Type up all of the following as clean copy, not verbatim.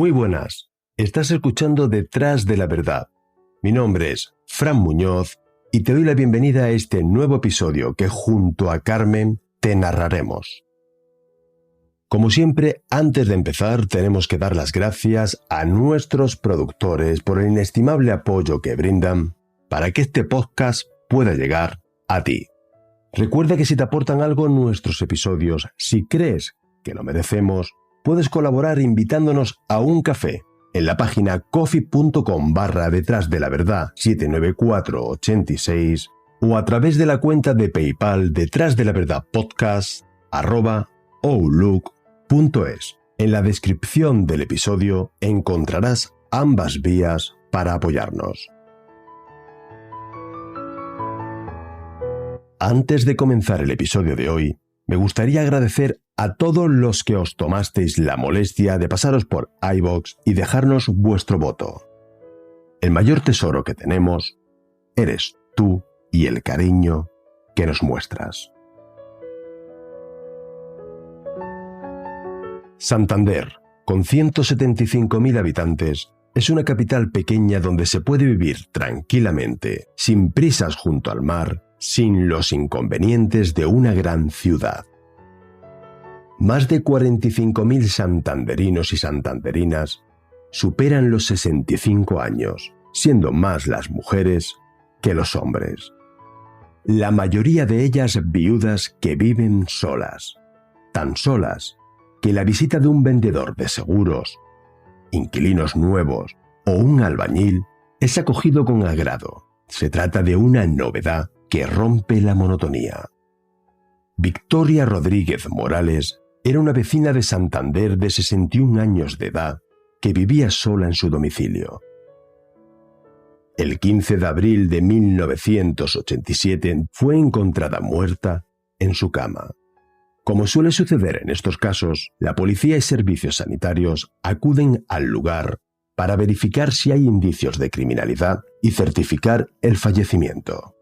Muy buenas, estás escuchando Detrás de la Verdad. Mi nombre es Fran Muñoz y te doy la bienvenida a este nuevo episodio que junto a Carmen te narraremos. Como siempre, antes de empezar tenemos que dar las gracias a nuestros productores por el inestimable apoyo que brindan para que este podcast pueda llegar a ti. Recuerda que si te aportan algo nuestros episodios, si crees que lo merecemos, puedes colaborar invitándonos a un café en la página coffee.com/detrás de la verdad 79486 o a través de la cuenta de PayPal detrás de la verdad podcast@outlook.es. En la descripción del episodio encontrarás ambas vías para apoyarnos. Antes de comenzar el episodio de hoy, me gustaría agradecer a todos los que os tomasteis la molestia de pasaros por iVoox y dejarnos vuestro voto. El mayor tesoro que tenemos eres tú y el cariño que nos muestras. Santander, con 175.000 habitantes, es una capital pequeña donde se puede vivir tranquilamente, sin prisas junto al mar, sin los inconvenientes de una gran ciudad. Más de 45.000 santanderinos y santanderinas superan los 65 años, siendo más las mujeres que los hombres. La mayoría de ellas viudas que viven solas, tan solas que la visita de un vendedor de seguros, inquilinos nuevos o un albañil es acogido con agrado. Se trata de una novedad que rompe la monotonía. Victoria Rodríguez Morales era una vecina de Santander de 61 años de edad que vivía sola en su domicilio. El 15 de abril de 1987 fue encontrada muerta en su cama. Como suele suceder en estos casos, la policía y servicios sanitarios acuden al lugar para verificar si hay indicios de criminalidad y certificar el fallecimiento.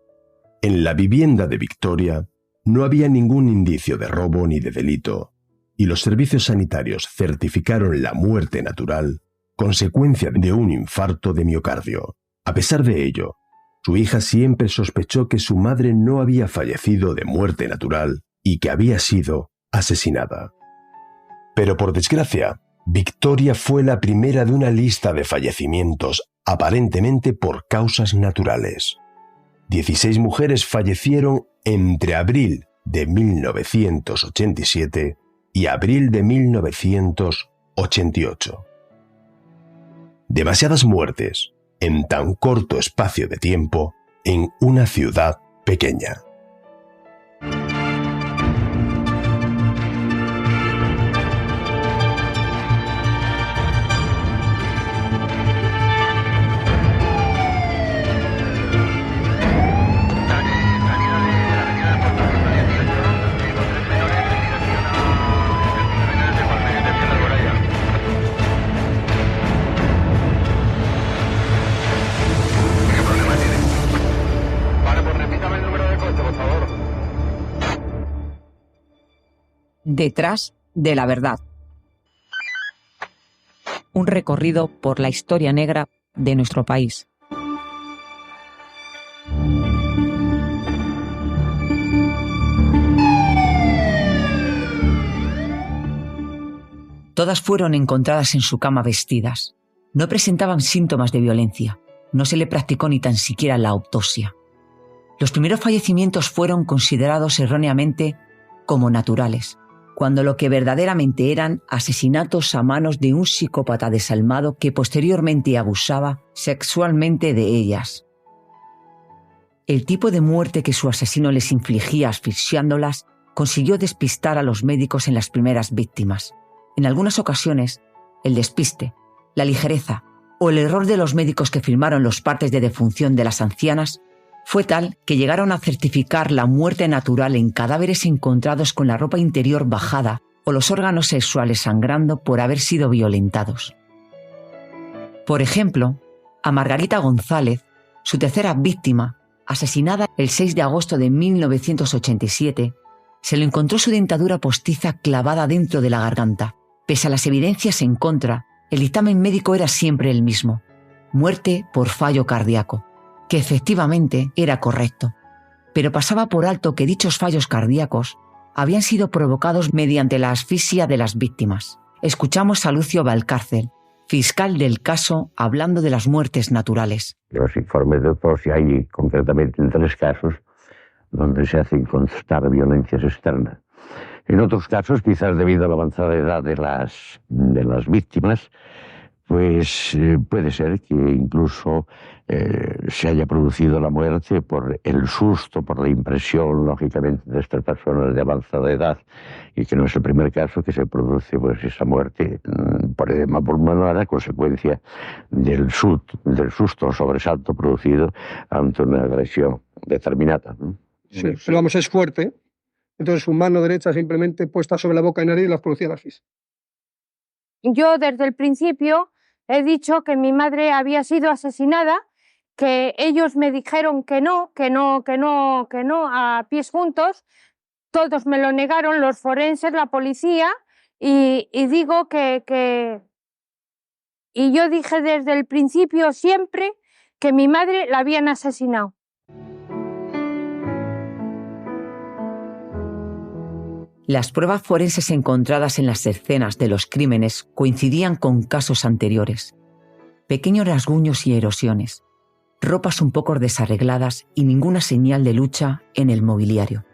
En la vivienda de Victoria no había ningún indicio de robo ni de delito, y los servicios sanitarios certificaron la muerte natural, consecuencia de un infarto de miocardio. A pesar de ello, su hija siempre sospechó que su madre no había fallecido de muerte natural y que había sido asesinada. Pero por desgracia, Victoria fue la primera de una lista de fallecimientos aparentemente por causas naturales. 16 mujeres fallecieron entre abril de 1987 y abril de 1988. Demasiadas muertes en tan corto espacio de tiempo en una ciudad pequeña. Detrás de la verdad. Un recorrido por la historia negra de nuestro país. Todas fueron encontradas en su cama vestidas. No presentaban síntomas de violencia. No se le practicó ni tan siquiera la autopsia. Los primeros fallecimientos fueron considerados erróneamente como naturales, cuando lo que verdaderamente eran asesinatos a manos de un psicópata desalmado que posteriormente abusaba sexualmente de ellas. El tipo de muerte que su asesino les infligía asfixiándolas consiguió despistar a los médicos en las primeras víctimas. En algunas ocasiones, el despiste, la ligereza o el error de los médicos que firmaron los partes de defunción de las ancianas fue tal que llegaron a certificar la muerte natural en cadáveres encontrados con la ropa interior bajada o los órganos sexuales sangrando por haber sido violentados. Por ejemplo, a Margarita González, su tercera víctima, asesinada el 6 de agosto de 1987, se le encontró su dentadura postiza clavada dentro de la garganta. Pese a las evidencias en contra, El dictamen médico era siempre el mismo: muerte por fallo cardíaco, que efectivamente era correcto, pero pasaba por alto que dichos fallos cardíacos habían sido provocados mediante la asfixia de las víctimas. Escuchamos a Lucio Valcárcel, fiscal del caso, hablando de las muertes naturales. Los informes de autopsia hay concretamente en 3 casos donde se hacen constar violencias externas. En otros casos, quizás debido a la avanzada edad de las víctimas, pues puede ser que incluso se haya producido la muerte por el susto, por la impresión, lógicamente, de estas personas de avanzada edad, y que no es el primer caso que se produce pues esa muerte por edema pulmonar a consecuencia del susto o sobresalto producido ante una agresión determinada, ¿no? Sí, pero vamos, es fuerte. Entonces su mano derecha simplemente puesta sobre la boca y nariz las producía la asfixia. Yo desde el principio he dicho que mi madre había sido asesinada, que ellos me dijeron que no, a pies juntos. Todos me lo negaron, los forenses, la policía, y digo que... Y yo dije desde el principio siempre que mi madre la habían asesinado. Las pruebas forenses encontradas en las escenas de los crímenes coincidían con casos anteriores. Pequeños rasguños y erosiones, ropas un poco desarregladas y ninguna señal de lucha en el mobiliario.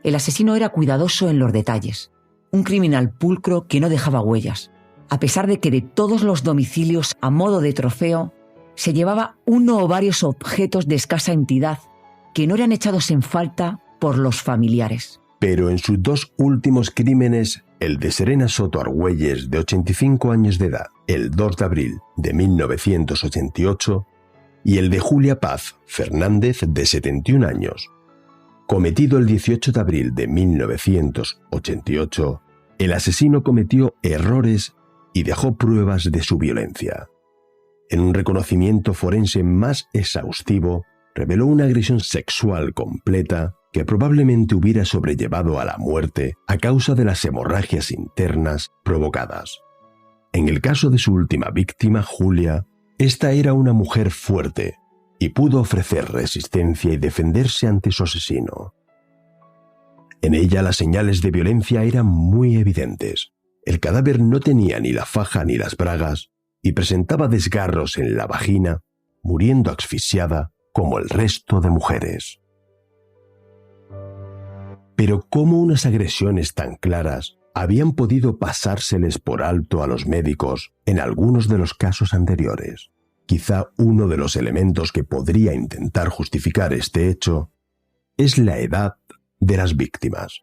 El asesino era cuidadoso en los detalles, un criminal pulcro que no dejaba huellas, a pesar de que de todos los domicilios, a modo de trofeo, se llevaba uno o varios objetos de escasa entidad que no eran echados en falta por los familiares. Pero en sus 2 últimos crímenes, el de Serena Soto Argüelles, de 85 años de edad, el 2 de abril de 1988, y el de Julia Paz Fernández, de 71 años, cometido el 18 de abril de 1988, el asesino cometió errores y dejó pruebas de su violencia. En un reconocimiento forense más exhaustivo, reveló una agresión sexual completa que probablemente hubiera sobrellevado a la muerte a causa de las hemorragias internas provocadas. En el caso de su última víctima, Julia, esta era una mujer fuerte y pudo ofrecer resistencia y defenderse ante su asesino. En ella las señales de violencia eran muy evidentes. El cadáver no tenía ni la faja ni las bragas y presentaba desgarros en la vagina, muriendo asfixiada como el resto de mujeres. Pero ¿cómo unas agresiones tan claras habían podido pasárseles por alto a los médicos en algunos de los casos anteriores? Quizá uno de los elementos que podría intentar justificar este hecho es la edad de las víctimas.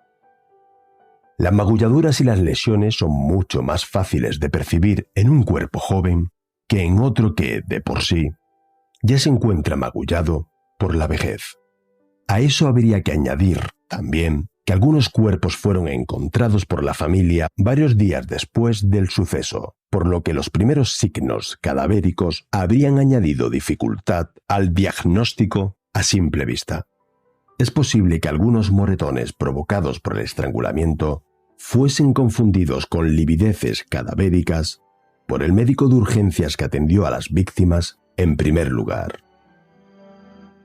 Las magulladuras y las lesiones son mucho más fáciles de percibir en un cuerpo joven que en otro que, de por sí, ya se encuentra magullado por la vejez. A eso habría que añadir también que algunos cuerpos fueron encontrados por la familia varios días después del suceso, por lo que los primeros signos cadavéricos habrían añadido dificultad al diagnóstico a simple vista. Es posible que algunos moretones provocados por el estrangulamiento fuesen confundidos con livideces cadavéricas por el médico de urgencias que atendió a las víctimas en primer lugar.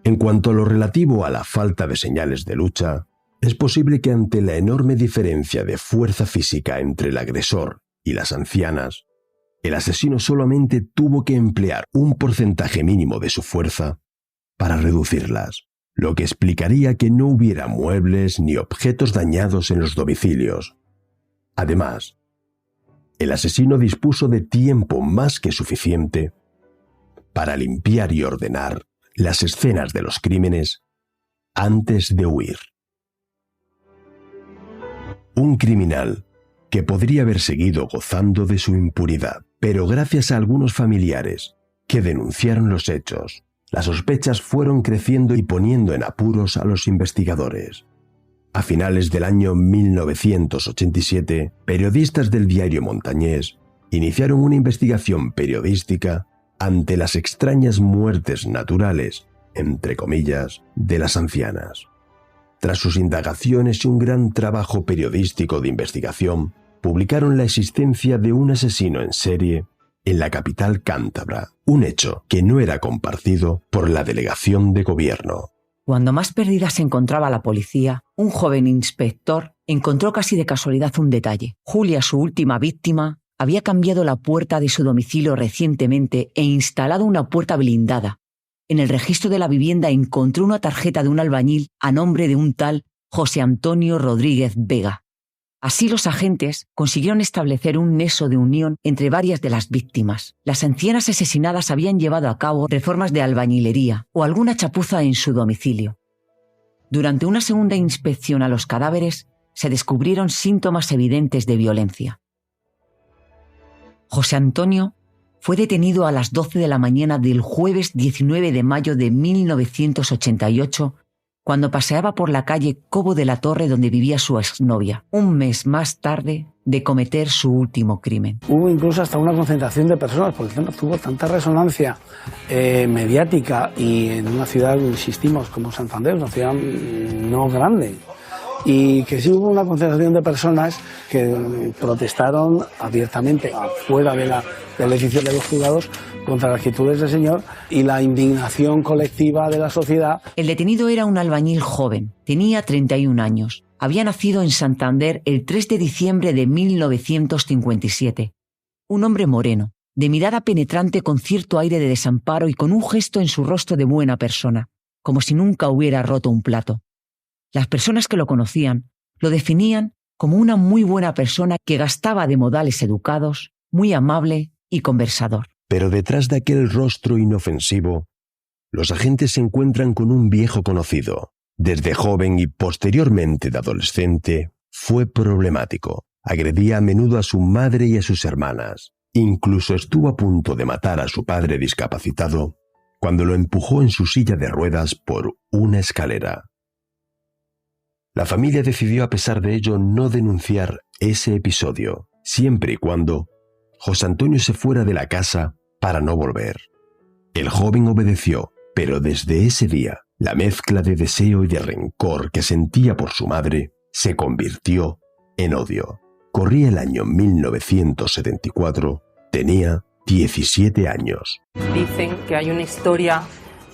En cuanto a lo relativo a la falta de señales de lucha, es posible que ante la enorme diferencia de fuerza física entre el agresor y las ancianas, el asesino solamente tuvo que emplear un porcentaje mínimo de su fuerza para reducirlas, lo que explicaría que no hubiera muebles ni objetos dañados en los domicilios. Además, el asesino dispuso de tiempo más que suficiente para limpiar y ordenar las escenas de los crímenes antes de huir. Un criminal que podría haber seguido gozando de su impunidad, pero gracias a algunos familiares que denunciaron los hechos, las sospechas fueron creciendo y poniendo en apuros a los investigadores. A finales del año 1987, periodistas del diario Montañés iniciaron una investigación periodística ante las extrañas muertes naturales, entre comillas, de las ancianas. Tras sus indagaciones y un gran trabajo periodístico de investigación, publicaron la existencia de un asesino en serie en la capital cántabra, un hecho que no era compartido por la delegación de gobierno. Cuando más perdida se encontraba la policía, un joven inspector encontró casi de casualidad un detalle. Julia, su última víctima, había cambiado la puerta de su domicilio recientemente e instalado una puerta blindada. En el registro de la vivienda encontró una tarjeta de un albañil a nombre de un tal José Antonio Rodríguez Vega. Así los agentes consiguieron establecer un nexo de unión entre varias de las víctimas. Las ancianas asesinadas habían llevado a cabo reformas de albañilería o alguna chapuza en su domicilio. Durante una segunda inspección a los cadáveres, se descubrieron síntomas evidentes de violencia. José Antonio fue detenido a las 12 de la mañana del jueves 19 de mayo de 1988 cuando paseaba por la calle Cobo de la Torre donde vivía su exnovia, un mes más tarde de cometer su último crimen. Hubo incluso hasta una concentración de personas, porque tuvo tanta resonancia mediática y en una ciudad, insistimos, como Santander, una ciudad no grande, y que sí hubo una concentración de personas que protestaron abiertamente afuera del edificio de los juzgados contra las actitudes del señor y la indignación colectiva de la sociedad. El detenido era un albañil joven, tenía 31 años. Había nacido en Santander el 3 de diciembre de 1957. Un hombre moreno, de mirada penetrante con cierto aire de desamparo y con un gesto en su rostro de buena persona, como si nunca hubiera roto un plato. Las personas que lo conocían lo definían como una muy buena persona que gastaba de modales educados, muy amable y conversador. Pero detrás de aquel rostro inofensivo, los agentes se encuentran con un viejo conocido. Desde joven y posteriormente de adolescente, fue problemático. Agredía a menudo a su madre y a sus hermanas. Incluso estuvo a punto de matar a su padre discapacitado cuando lo empujó en su silla de ruedas por una escalera. La familia decidió, a pesar de ello, no denunciar ese episodio, siempre y cuando José Antonio se fuera de la casa para no volver. El joven obedeció, pero desde ese día, la mezcla de deseo y de rencor que sentía por su madre se convirtió en odio. Corría el año 1974, tenía 17 años. Dicen que hay una historia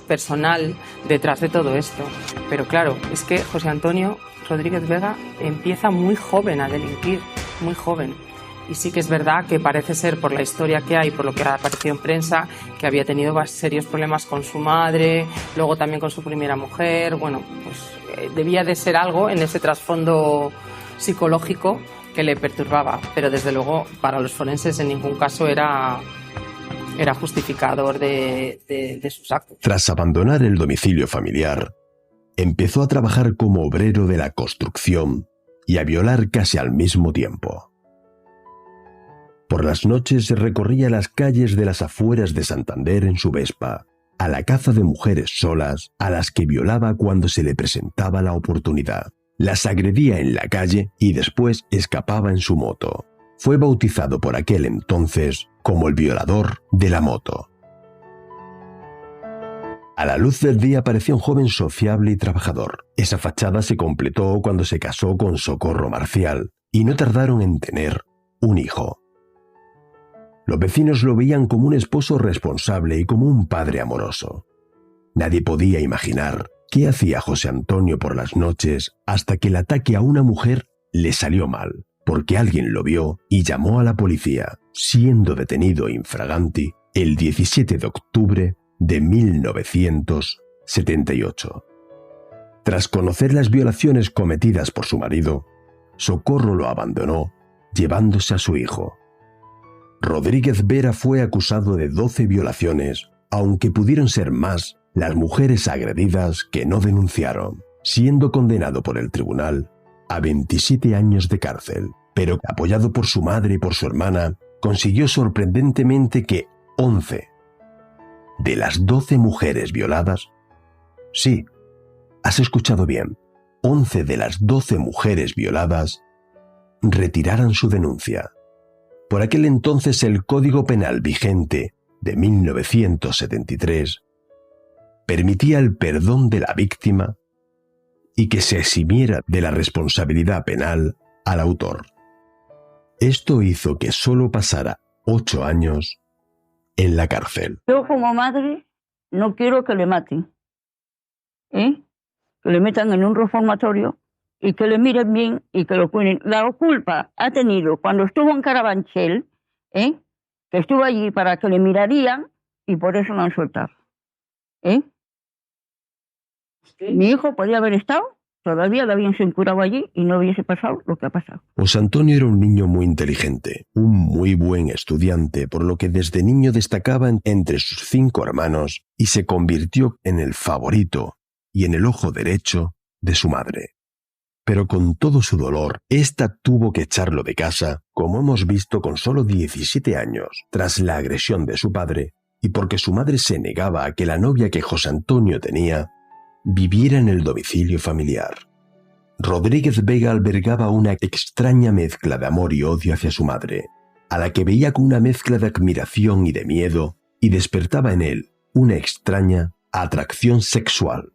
personal detrás de todo esto, pero claro, es que José Antonio Rodríguez Vega empieza muy joven a delinquir, muy joven. Y sí que es verdad que parece ser, por la historia que hay, por lo que ha aparecido en prensa, que había tenido serios problemas con su madre, luego también con su primera mujer. Bueno, pues debía de ser algo en ese trasfondo psicológico que le perturbaba, pero desde luego para los forenses en ningún caso era justificador de sus actos. Tras abandonar el domicilio familiar, empezó a trabajar como obrero de la construcción y a violar casi al mismo tiempo. Por las noches recorría las calles de las afueras de Santander en su Vespa, a la caza de mujeres solas a las que violaba cuando se le presentaba la oportunidad. Las agredía en la calle y después escapaba en su moto. Fue bautizado por aquel entonces como el violador de la moto. A la luz del día parecía un joven sociable y trabajador. Esa fachada se completó cuando se casó con Socorro Marcial y no tardaron en tener un hijo. Los vecinos lo veían como un esposo responsable y como un padre amoroso. Nadie podía imaginar qué hacía José Antonio por las noches hasta que el ataque a una mujer le salió mal, porque alguien lo vio y llamó a la policía, siendo detenido infraganti el 17 de octubre de 1978. Tras conocer las violaciones cometidas por su marido, Socorro lo abandonó, llevándose a su hijo. Rodríguez Vera fue acusado de 12 violaciones, aunque pudieron ser más las mujeres agredidas que no denunciaron, siendo condenado por el tribunal a 27 años de cárcel, pero apoyado por su madre y por su hermana, consiguió sorprendentemente que 11 de las 12 mujeres violadas, sí, has escuchado bien, 11 de las 12 mujeres violadas retiraran su denuncia. Por aquel entonces el Código Penal vigente de 1973 permitía el perdón de la víctima y que se eximiera de la responsabilidad penal al autor. Esto hizo que solo pasara 8 años en la cárcel. Yo como madre no quiero que le maten, que le metan en un reformatorio y que le miren bien y que lo cuiden. La culpa ha tenido cuando estuvo en Carabanchel, que estuvo allí para que le mirarían y por eso lo han soltado. Mi hijo podía haber estado, todavía lo habían curado allí y no hubiese pasado lo que ha pasado. José Antonio era un niño muy inteligente, un muy buen estudiante, por lo que desde niño destacaba entre sus 5 hermanos y se convirtió en el favorito y en el ojo derecho de su madre. Pero con todo su dolor, ésta tuvo que echarlo de casa, como hemos visto, con solo 17 años, tras la agresión de su padre, y porque su madre se negaba a que la novia que José Antonio tenía viviera en el domicilio familiar. Rodríguez Vega albergaba una extraña mezcla de amor y odio hacia su madre, a la que veía con una mezcla de admiración y de miedo, y despertaba en él una extraña atracción sexual.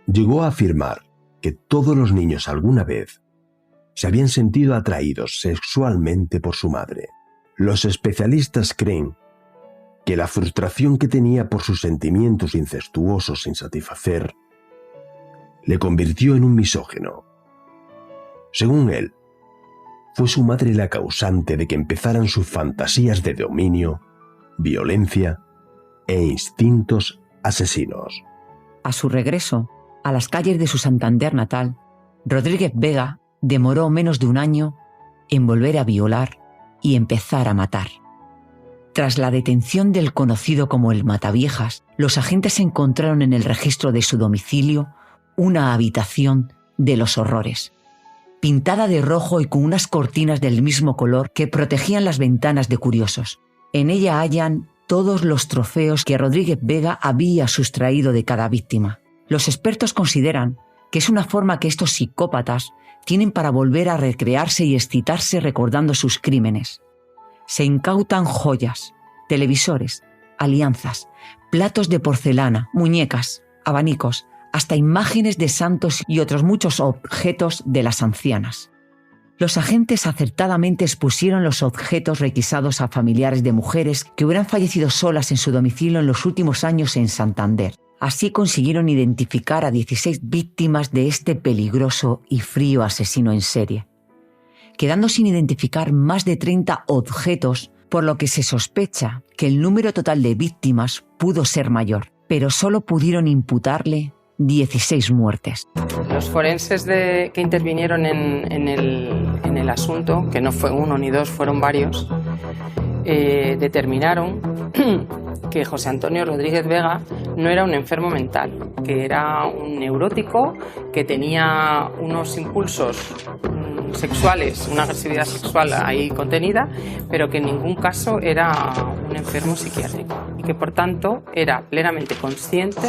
Llegó a afirmar que todos los niños alguna vez se habían sentido atraídos sexualmente por su madre. Los especialistas creen que la frustración que tenía por sus sentimientos incestuosos sin satisfacer le convirtió en un misógino. Según él, fue su madre la causante de que empezaran sus fantasías de dominio, violencia e instintos asesinos. A su regreso a las calles de su Santander natal, Rodríguez Vega demoró menos de un año en volver a violar y empezar a matar. Tras la detención del conocido como el Mataviejas, los agentes encontraron en el registro de su domicilio una habitación de los horrores, pintada de rojo y con unas cortinas del mismo color que protegían las ventanas de curiosos. En ella hallan todos los trofeos que Rodríguez Vega había sustraído de cada víctima. Los expertos consideran que es una forma que estos psicópatas tienen para volver a recrearse y excitarse recordando sus crímenes. Se incautan joyas, televisores, alianzas, platos de porcelana, muñecas, abanicos, hasta imágenes de santos y otros muchos objetos de las ancianas. Los agentes acertadamente expusieron los objetos requisados a familiares de mujeres que hubieran fallecido solas en su domicilio en los últimos años en Santander. Así consiguieron identificar a 16 víctimas de este peligroso y frío asesino en serie, quedando sin identificar más de 30 objetos, por lo que se sospecha que el número total de víctimas pudo ser mayor, pero solo pudieron imputarle 16 muertes. Los forenses que intervinieron en el asunto, que no fue uno ni dos, fueron varios, determinaron que José Antonio Rodríguez Vega no era un enfermo mental, que era un neurótico, que tenía unos impulsos sexuales, una agresividad sexual ahí contenida, pero que en ningún caso era un enfermo psiquiátrico y que por tanto era plenamente consciente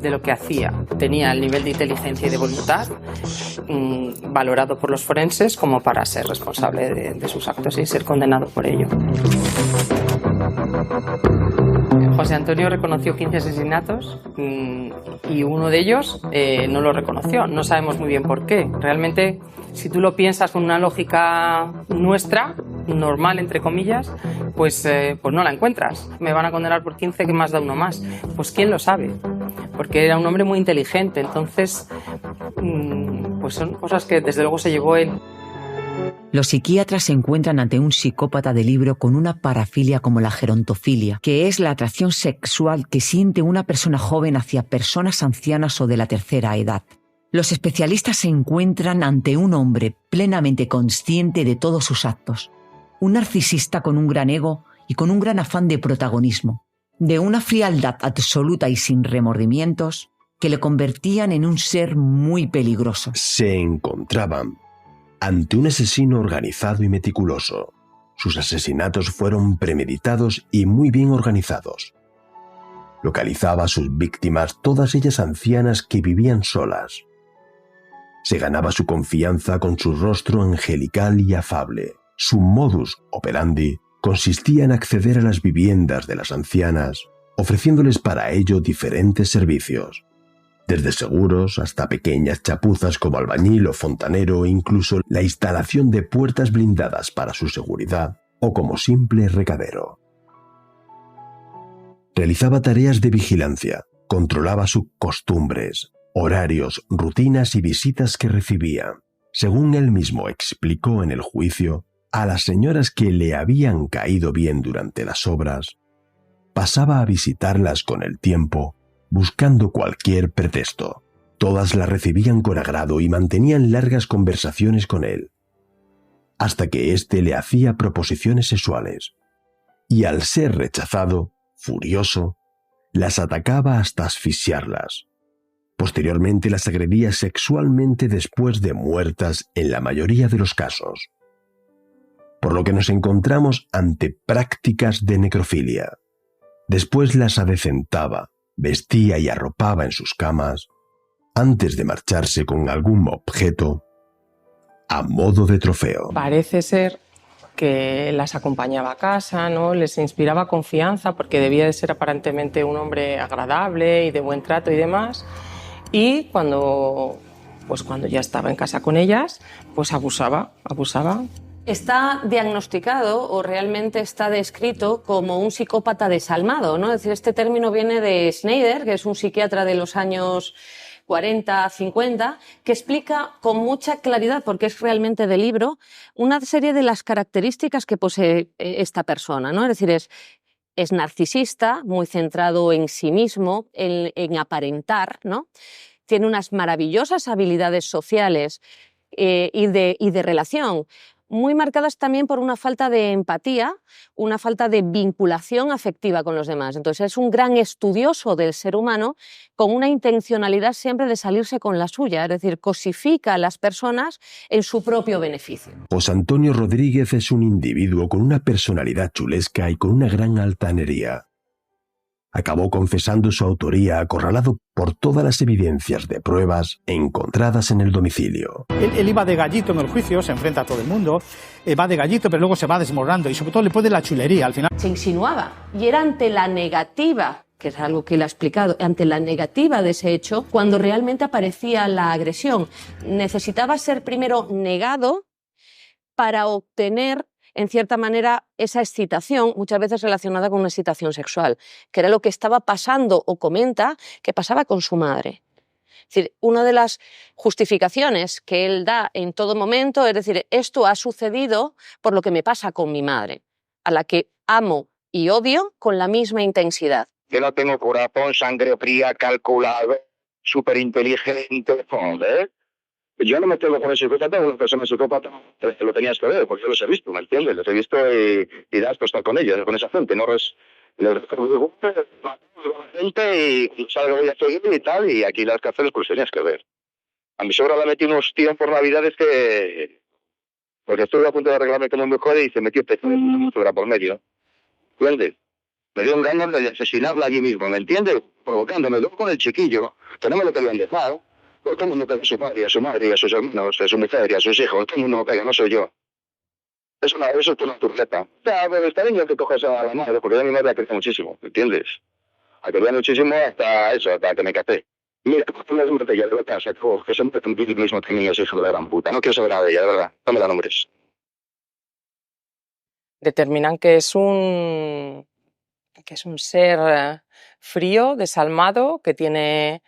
de lo que hacía. Tenía el nivel de inteligencia y de voluntad valorado por los forenses como para ser responsable de sus actos y ser condenado por ello. José Antonio reconoció 15 asesinatos y uno de ellos no lo reconoció. No sabemos muy bien por qué. Realmente, si tú lo piensas con una lógica nuestra, normal, entre comillas, pues no la encuentras. Me van a condenar por 15, ¿qué más da uno más? Pues quién lo sabe. Porque era un hombre muy inteligente. Entonces, pues son cosas que desde luego se llevó él. Los psiquiatras se encuentran ante un psicópata de libro con una parafilia como la gerontofilia, que es la atracción sexual que siente una persona joven hacia personas ancianas o de la tercera edad. Los especialistas se encuentran ante un hombre plenamente consciente de todos sus actos, un narcisista con un gran ego y con un gran afán de protagonismo, de una frialdad absoluta y sin remordimientos que le convertían en un ser muy peligroso. Se encontraban ante un asesino organizado y meticuloso. Sus asesinatos fueron premeditados y muy bien organizados. Localizaba a sus víctimas, todas ellas ancianas que vivían solas. Se ganaba su confianza con su rostro angelical y afable. Su modus operandi consistía en acceder a las viviendas de las ancianas, ofreciéndoles para ello diferentes servicios, desde seguros hasta pequeñas chapuzas como albañil o fontanero, e incluso la instalación de puertas blindadas para su seguridad o como simple recadero. Realizaba tareas de vigilancia, controlaba sus costumbres, horarios, rutinas y visitas que recibía. Según él mismo explicó en el juicio, a las señoras que le habían caído bien durante las obras, pasaba a visitarlas con el tiempo, buscando cualquier pretexto. Todas la recibían con agrado y mantenían largas conversaciones con él, hasta que éste le hacía proposiciones sexuales. Y al ser rechazado, furioso, las atacaba hasta asfixiarlas. Posteriormente las agredía sexualmente después de muertas en la mayoría de los casos. Por lo que nos encontramos ante prácticas de necrofilia. Después las adecentaba, vestía y arropaba en sus camas, antes de marcharse con algún objeto a modo de trofeo. Parece ser que las acompañaba a casa, ¿no? Les inspiraba confianza porque debía de ser aparentemente un hombre agradable y de buen trato y demás. Y cuando ya estaba en casa con ellas, pues abusaba. Está diagnosticado o realmente está descrito como un psicópata desalmado, ¿no? Es decir, este término viene de Schneider, que es un psiquiatra de los años 40, 50, que explica con mucha claridad, porque es realmente de libro, una serie de las características que posee esta persona, ¿no? Es decir, es narcisista, muy centrado en sí mismo, en aparentar, ¿no? Tiene unas maravillosas habilidades sociales y de relación, muy marcadas también por una falta de empatía, una falta de vinculación afectiva con los demás. Entonces es un gran estudioso del ser humano con una intencionalidad siempre de salirse con la suya, es decir, cosifica a las personas en su propio beneficio. José Antonio Rodríguez es un individuo con una personalidad chulesca y con una gran altanería. Acabó confesando su autoría acorralado por todas las evidencias de pruebas encontradas en el domicilio. Él iba de gallito en el juicio, se enfrenta a todo el mundo, va de gallito, pero luego se va desmoronando y sobre todo le puede la chulería al final. Se insinuaba y era ante la negativa, que es algo que él ha explicado, ante la negativa de ese hecho, cuando realmente aparecía la agresión. Necesitaba ser primero negado para obtener, en cierta manera, esa excitación, muchas veces relacionada con una excitación sexual, que era lo que estaba pasando, o comenta, que pasaba con su madre. Es decir, una de las justificaciones que él da en todo momento es decir, esto ha sucedido por lo que me pasa con mi madre, a la que amo y odio con la misma intensidad. Que no tengo corazón, sangre fría, calculado, súper inteligente, ¿eh? Yo no me tengo con el psicópata, una persona psicópata lo tenías que ver, porque yo los he visto, ¿me entiendes? Los he visto y das por estar con ellos, con esa gente, no les gente y salgo a seguir y tal, y aquí las cárceles pues tenías que ver. A mi sobra le metí unos tíos por Navidades que... Porque estuve a punto de arreglarme con un mejor y se metió postura por medio, ¿entiendes? Me dio ganas de asesinarla allí mismo, ¿me entiendes? Provocándome, luego con el chiquillo, que no me lo querían dejar. Todo el mundo pega a su padre, a su madre, a sus hermanos, a su mujer y a sus hijos. Todo el mundo me pega, no soy yo. Eso es una turleta. Pero está bien que coges a la madre, porque ya mi madre ha crecido muchísimo, ¿entiendes? Ha crecido muchísimo hasta que me casé. Mira, una muerte ya de la casa, que se mete un vídeo mismo que niños, hijo de la gran puta. No quiero saber nada de ella, de verdad. No me da nombres. Determinan que es un ser frío, desalmado, que tiene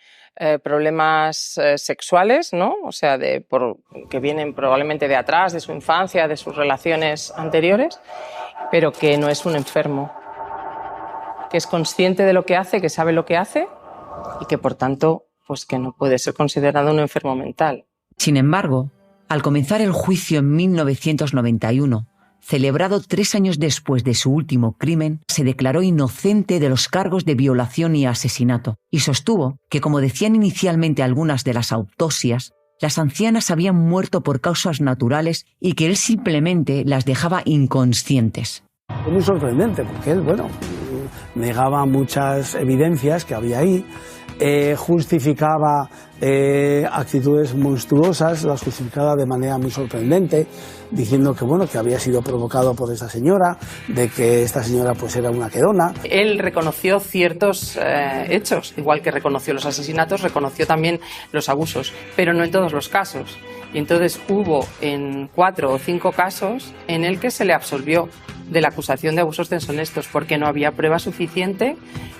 problemas sexuales, ¿no? O sea, que vienen probablemente de atrás, de su infancia, de sus relaciones anteriores, pero que no es un enfermo, que es consciente de lo que hace, que sabe lo que hace y que, por tanto, pues que no puede ser considerado un enfermo mental. Sin embargo, al comenzar el juicio en 1991, celebrado 3 años después de su último crimen, se declaró inocente de los cargos de violación y asesinato, y sostuvo que, como decían inicialmente algunas de las autopsias, las ancianas habían muerto por causas naturales y que él simplemente las dejaba inconscientes. Fue muy sorprendente, porque él, negaba muchas evidencias que había ahí, justificaba actitudes monstruosas, las justificaba de manera muy sorprendente, diciendo que había sido provocado por esta señora, de que esta señora pues era una quedona. Él reconoció ciertos hechos, igual que reconoció los asesinatos, reconoció también los abusos, pero no en todos los casos. Y entonces hubo en 4 o 5 casos en el que se le absolvió. de la acusación de abusos deshonestos, porque no había prueba suficiente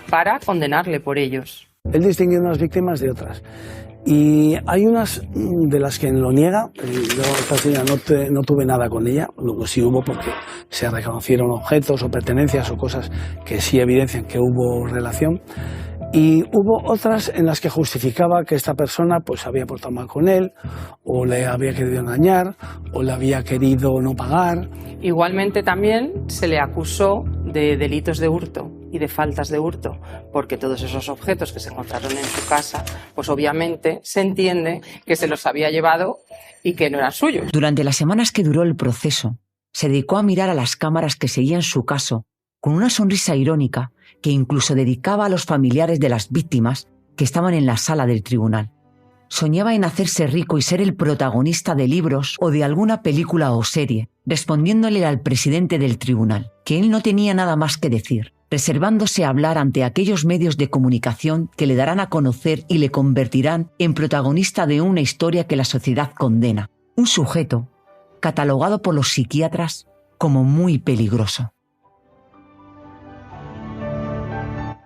para condenarle por ellos. Él distinguió unas víctimas de otras. Y hay unas de las que lo niega. Yo esta señora no tuve nada con ella, luego sí hubo porque se reconocieron objetos o pertenencias o cosas que sí evidencian que hubo relación. Y hubo otras en las que justificaba que esta persona pues había portado mal con él, o le había querido engañar, o le había querido no pagar. Igualmente también se le acusó de delitos de hurto y de faltas de hurto, porque todos esos objetos que se encontraron en su casa, pues obviamente se entiende que se los había llevado y que no eran suyos. Durante las semanas que duró el proceso, se dedicó a mirar a las cámaras que seguían su caso con una sonrisa irónica que incluso dedicaba a los familiares de las víctimas que estaban en la sala del tribunal. Soñaba en hacerse rico y ser el protagonista de libros o de alguna película o serie, respondiéndole al presidente del tribunal que él no tenía nada más que decir, reservándose a hablar ante aquellos medios de comunicación que le darán a conocer y le convertirán en protagonista de una historia que la sociedad condena. Un sujeto catalogado por los psiquiatras como muy peligroso.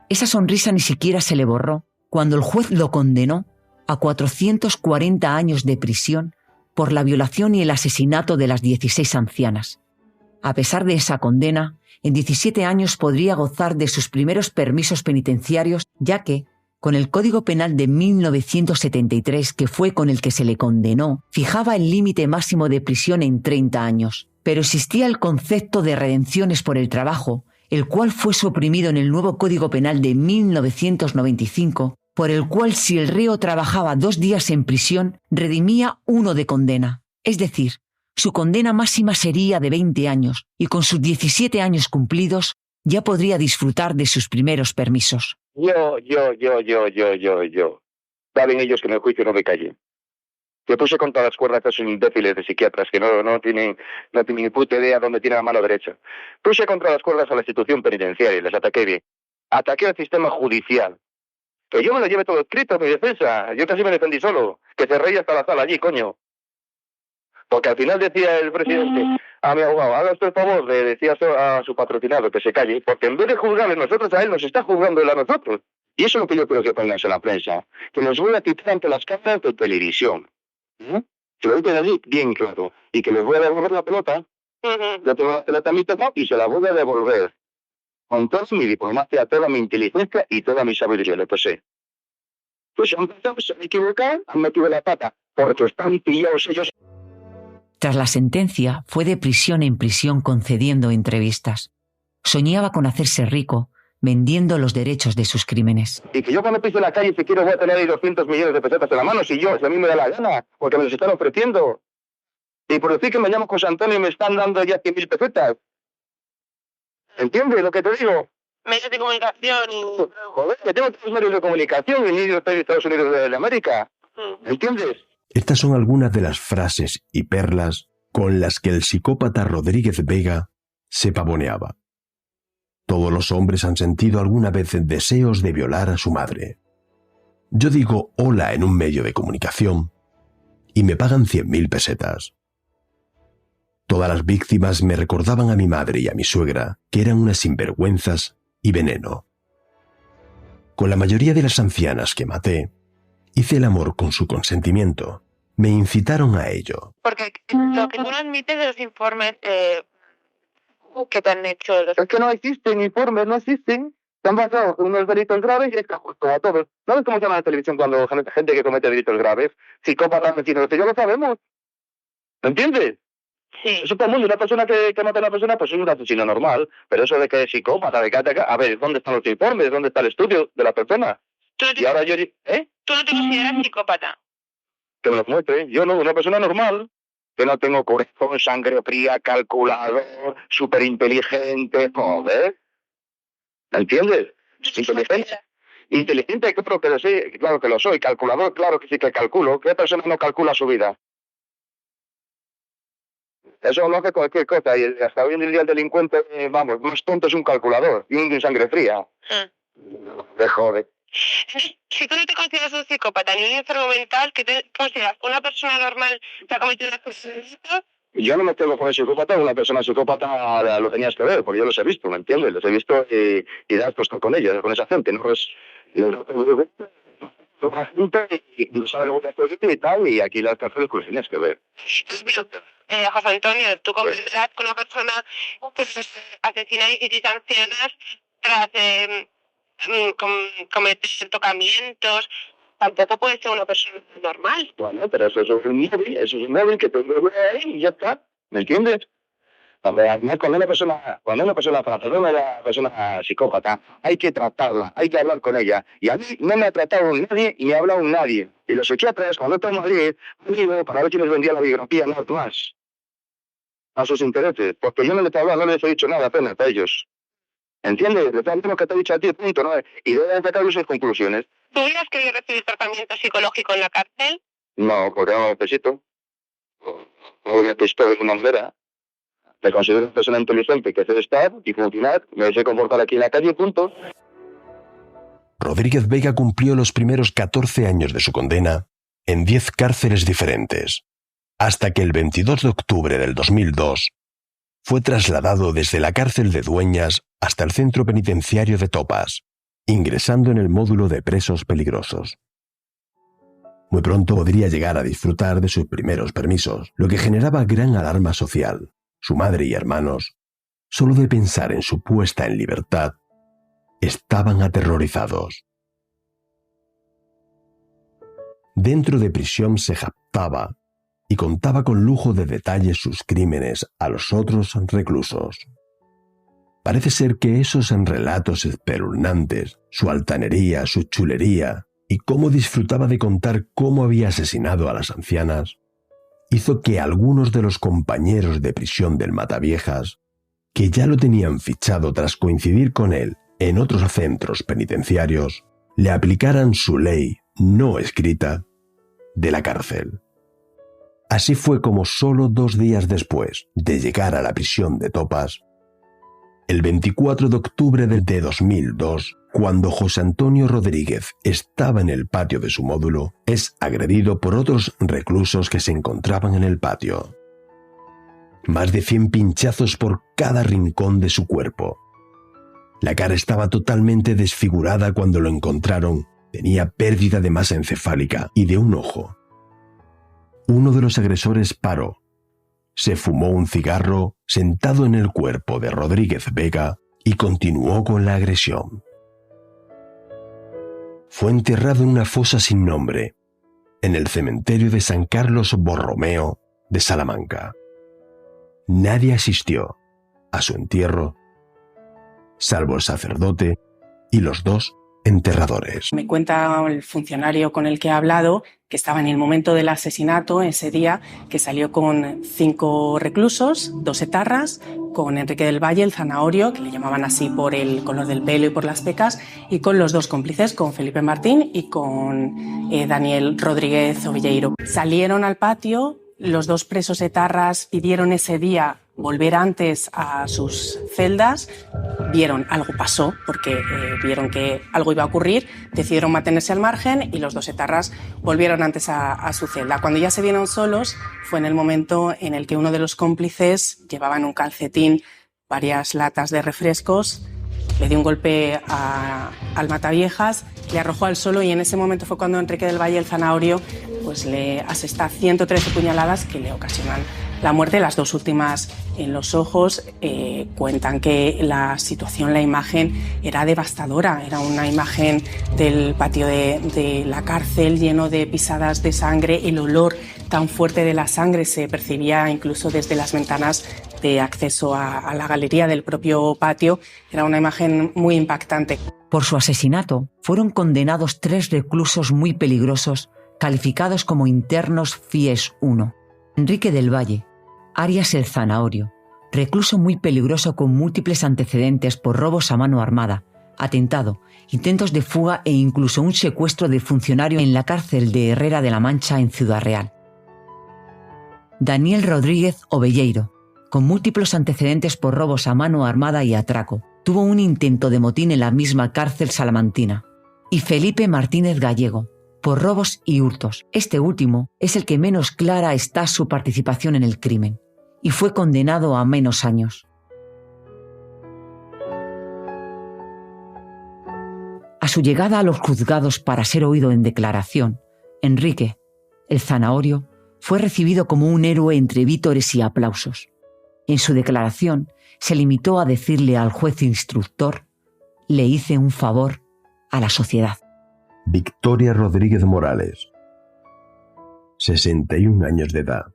Esa sonrisa ni siquiera se le borró cuando el juez lo condenó a 440 años de prisión por la violación y el asesinato de las 16 ancianas. A pesar de esa condena, en 17 años podría gozar de sus primeros permisos penitenciarios, ya que, con el Código Penal de 1973, que fue con el que se le condenó, fijaba el límite máximo de prisión en 30 años. Pero existía el concepto de redenciones por el trabajo, el cual fue suprimido en el nuevo Código Penal de 1995, por el cual si el reo trabajaba 2 días en prisión, redimía 1 de condena. Es decir, su condena máxima sería de 20 años y con sus 17 años cumplidos ya podría disfrutar de sus primeros permisos. Yo. Saben ellos que en el juicio no me callé. Que puse contra las cuerdas a esos imbéciles de psiquiatras que no tienen ni puta idea dónde tiene la mano derecha. Puse contra las cuerdas a la institución penitenciaria y les ataqué bien. Ataqué al sistema judicial. Que yo me lo lleve todo escrito, mi defensa. Yo casi me defendí solo. Que se reía hasta la sala allí, coño. Porque al final decía el presidente a mi abogado, haga usted el favor de decir a su patrocinado que se calle, porque en vez de juzgarle nosotros a él, nos está juzgando él a nosotros. Y eso es lo que yo creo que pongan en la prensa. Que nos voy a quitar ante las cámaras de televisión. Que lo dicen allí bien claro. Y que les voy a devolver la pelota. Yo tengo la pelota a mi tocado y se la voy a devolver. Con toda mi diplomacia, toda mi inteligencia y toda mi sabiduría, lo posee. Pues se me equivocaron, han metido la pata, porque están pillados ellos. Tras la sentencia, fue de prisión en prisión concediendo entrevistas. Soñaba con hacerse rico, vendiendo los derechos de sus crímenes. Y que yo cuando piso en la calle, si quiero, voy a tener ahí 200 millones de pesetas en la mano, si a mí me da la gana, porque me los están ofreciendo. Y por decir que me llamo José Antonio me están dando ya 100.000 pesetas. ¿Entiendes lo que te digo? Medios de comunicación y... Joder, que tengo 3 medios de comunicación y yo estoy en Estados Unidos de América. ¿Entiendes? Estas son algunas de las frases y perlas con las que el psicópata Rodríguez Vega se pavoneaba. Todos los hombres han sentido alguna vez deseos de violar a su madre. Yo digo hola en un medio de comunicación y me pagan 100.000 pesetas. Todas las víctimas me recordaban a mi madre y a mi suegra, que eran unas sinvergüenzas y veneno. Con la mayoría de las ancianas que maté, hice el amor con su consentimiento. Me incitaron a ello. Porque lo que tú no admites de los informes que te han hecho... Es que no existen informes, no existen. Se han basado en unos delitos graves y es que justo a todos. ¿No ves cómo se llama la televisión cuando gente que comete delitos graves? Psicópatas, asesinos, ya lo sabemos. ¿Me entiendes? Sí. Eso todo el mundo, una persona que mata a una persona, pues es un asesino normal. Pero eso de que es psicópata, de que ataca... A ver, ¿dónde están los informes? ¿Dónde está el estudio de la persona? Y ahora yo... ¿Tú no te consideras psicópata? Que me lo muestre. Yo no, una persona normal. Que no tengo corazón, sangre fría, calculador, súper inteligente, joder. ¿Entiendes? Inteligente. Inteligente, claro que lo sí, claro que lo soy. Calculador, claro que sí que calculo. ¿Qué persona no calcula su vida? Eso lo hace cualquier cosa. Y hasta hoy en día el delincuente, vamos, más tonto es un calculador y un sangre fría. De joder. Si tú no te consideras un psicópata ni un enfermo mental, ¿qué te consideras? ¿Una persona normal que ha cometido una cosa de esto Yo no me tengo con el psicópata, una persona psicópata lo tenías que ver, porque yo los he visto, ¿me entiendes? Los he visto y das pues con ellos, con esa gente, ¿no? Pues, y no sabe lo que y tal, y aquí las cárceles pues tenías que ver. José Antonio, tú conversas con una persona que asesina a 17 ancianas tras cometer tocamientos. Tampoco puede ser una persona normal. Bueno, pero eso es un móvil que te lo ahí y ya está, ¿me entiendes? Cuando una persona una persona psicópata, hay que tratarla, hay que hablar con ella. Y a mí no me ha tratado nadie y me ha hablado nadie. Y los psiquiatras, cuando están en Madrid, digo, para ver quién les vendía la biografía, no más. A sus intereses. Porque yo no les he hablado, no les he dicho nada apenas a ellos. ¿Entiendes? Les tengo que te he dicho a ti, punto, ¿no? Y deben sacar sus conclusiones. ¿Tú hubieras querido recibir tratamiento psicológico en la cárcel? No, porque no lo necesito. No necesito una bandera. Me considero una persona inteligente que sé estar y funcionar, me sé comportar aquí en la calle, punto. Rodríguez Vega cumplió los primeros 14 años de su condena en 10 cárceles diferentes, hasta que el 22 de octubre del 2002 fue trasladado desde la cárcel de Dueñas hasta el centro penitenciario de Topas, ingresando en el módulo de presos peligrosos. Muy pronto podría llegar a disfrutar de sus primeros permisos, lo que generaba gran alarma social. Su madre y hermanos, solo de pensar en su puesta en libertad, estaban aterrorizados. Dentro de prisión se jactaba y contaba con lujo de detalles sus crímenes a los otros reclusos. Parece ser que esos relatos espeluznantes, su altanería, su chulería y cómo disfrutaba de contar cómo había asesinado a las ancianas, hizo que algunos de los compañeros de prisión del Mataviejas, que ya lo tenían fichado tras coincidir con él en otros centros penitenciarios, le aplicaran su ley no escrita de la cárcel. Así fue como solo 2 días después de llegar a la prisión de Topas, el 24 de octubre de 2002, cuando José Antonio Rodríguez estaba en el patio de su módulo, es agredido por otros reclusos que se encontraban en el patio. Más de 100 pinchazos por cada rincón de su cuerpo. La cara estaba totalmente desfigurada cuando lo encontraron. Tenía pérdida de masa encefálica y de un ojo. Uno de los agresores paró. Se fumó un cigarro sentado en el cuerpo de Rodríguez Vega y continuó con la agresión. Fue enterrado en una fosa sin nombre, en el cementerio de San Carlos Borromeo de Salamanca. Nadie asistió a su entierro, salvo el sacerdote y los 2 enterradores. Me cuenta el funcionario con el que he hablado que estaba en el momento del asesinato, ese día, que salió con 5 reclusos, 2 etarras, con Enrique del Valle, el zanahorio, que le llamaban así por el color del pelo y por las pecas, y con los 2 cómplices, con Felipe Martín y con Daniel Rodríguez Ovelleiro. Salieron al patio, los 2 presos etarras pidieron ese día volver antes a sus celdas, vieron algo pasó, porque vieron que algo iba a ocurrir, decidieron mantenerse al margen y los 2 etarras volvieron antes a su celda. Cuando ya se vieron solos, fue en el momento en el que uno de los cómplices llevaba en un calcetín varias latas de refrescos, le dio un golpe al Mataviejas, le arrojó al suelo y en ese momento fue cuando Enrique del Valle, el zanahorio, pues le asesta 113 puñaladas que le ocasionan la muerte. Las 2 últimas en los ojos. Cuentan que la situación, la imagen era devastadora. Era una imagen del patio de la cárcel lleno de pisadas de sangre. El olor tan fuerte de la sangre se percibía incluso desde las ventanas de acceso a la galería del propio patio. Era una imagen muy impactante. Por su asesinato fueron condenados 3 reclusos muy peligrosos, calificados como internos FIES 1. Enrique del Valle, Arias el Zanahorio, recluso muy peligroso con múltiples antecedentes por robos a mano armada, atentado, intentos de fuga e incluso un secuestro de funcionario en la cárcel de Herrera de la Mancha en Ciudad Real. Daniel Rodríguez Ovelleiro, con múltiples antecedentes por robos a mano armada y atraco, tuvo un intento de motín en la misma cárcel salamantina. Y Felipe Martínez Gallego, por robos y hurtos. Este último es el que menos clara está su participación en el crimen. y fue condenado a menos años. A su llegada a los juzgados para ser oído en declaración, Enrique, el zanahorio, fue recibido como un héroe entre vítores y aplausos. En su declaración se limitó a decirle al juez instructor: le hice un favor a la sociedad. Victoria Rodríguez Morales, 61 años de edad.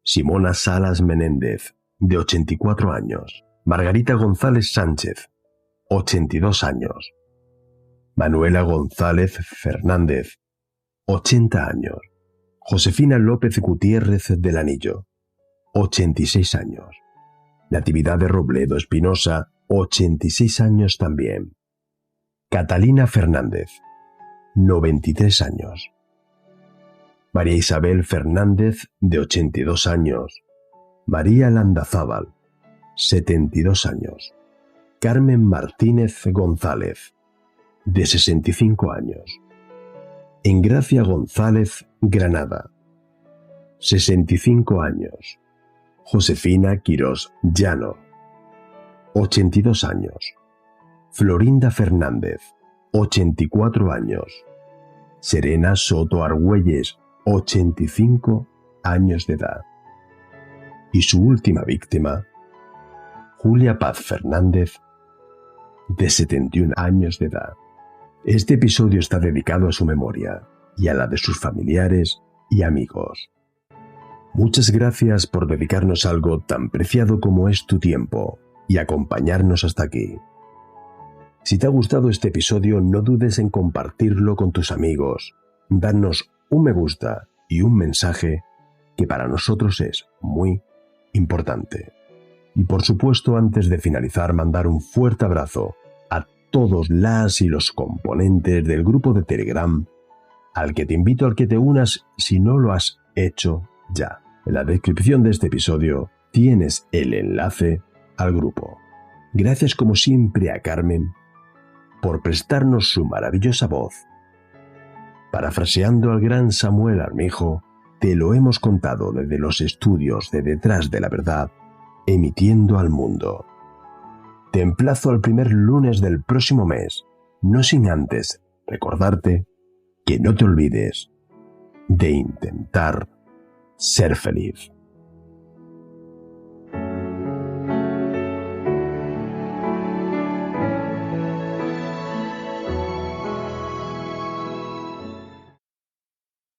Simona Salas Menéndez, de 84 años. Margarita González Sánchez, 82 años. Manuela González Fernández, 80 años. Josefina López Gutiérrez del Anillo, 86 años. Natividad de Robledo Espinosa, 86 años también. Catalina Fernández, 93 años. María Isabel Fernández, de 82 años. María Landazábal, 72 años. Carmen Martínez González, de 65 años. Engracia González Granada, 65 años. Josefina Quirós Llano, 82 años. Florinda Fernández, 84 años. Serena Soto Argüelles, 85 años de edad. Y su última víctima, Julia Paz Fernández, de 71 años de edad. Este episodio está dedicado a su memoria y a la de sus familiares y amigos. Muchas gracias por dedicarnos algo tan preciado como es tu tiempo y acompañarnos hasta aquí. Si te ha gustado este episodio, no dudes en compartirlo con tus amigos, darnos un me gusta y un mensaje que para nosotros es muy importante. Y por supuesto, antes de finalizar, mandar un fuerte abrazo a todos las y los componentes del grupo de Telegram, al que te invito a que te unas si no lo has hecho ya. En la descripción de este episodio tienes el enlace al grupo. Gracias como siempre a Carmen por prestarnos su maravillosa voz. Parafraseando al gran Samuel Armijo, te lo hemos contado desde los estudios de Detrás de la Verdad, emitiendo al mundo. Te emplazo al primer lunes del próximo mes, no sin antes recordarte que no te olvides de intentar ser feliz.